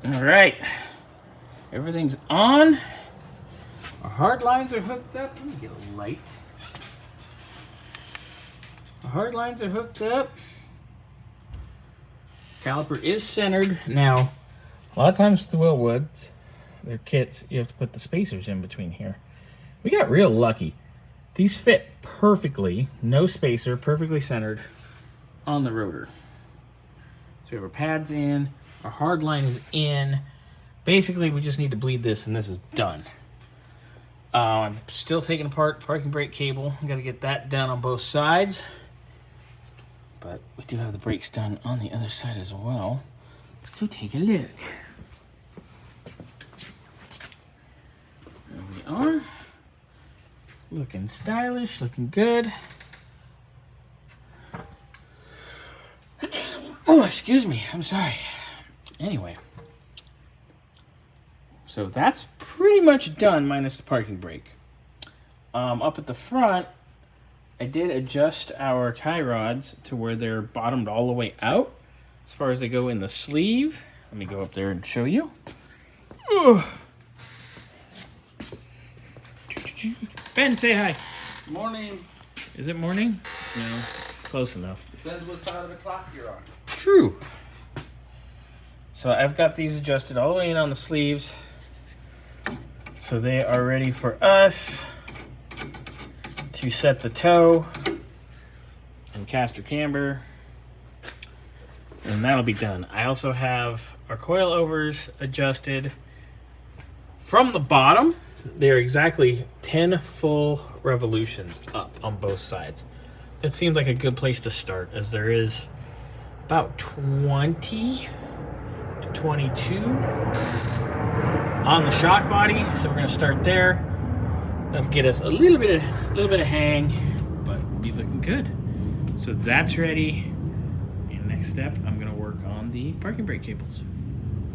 All right, everything's on. Our hard lines are hooked up. Let me get a light. Our hard lines are hooked up. Caliper is centered. Now, a lot of times with the Wilwoods, their kits, you have to put the spacers in between here. We got real lucky. These fit perfectly, no spacer, perfectly centered on the rotor. So we have our pads in, our hard line is in. Basically, we just need to bleed this and this is done. I'm still taking apart parking brake cable. Got to get that done on both sides. But we do have the brakes done on the other side as well. Let's go take a look. There we are. Looking stylish, looking good. Oh, excuse me, I'm sorry. Anyway, so that's pretty much done minus the parking brake. Up at the front, I did adjust our tie rods to where they're bottomed all the way out as far as they go in the sleeve. Let me go up there and show you. Ugh. Ben, say hi. Morning. Is it morning? No, close enough. Depends what side of the clock you're on. True. So I've got these adjusted all the way in on the sleeves. So they are ready for us to set the toe and caster camber. And that'll be done. I also have our coilovers adjusted from the bottom. They're exactly 10 full revolutions up on both sides. It seemed like a good place to start, as there is about 20 to 22 on the shock body. So we're going to start there. That'll get us a little bit of hang, but we'll be looking good. So that's ready. And next step, I'm going to work on the parking brake cables.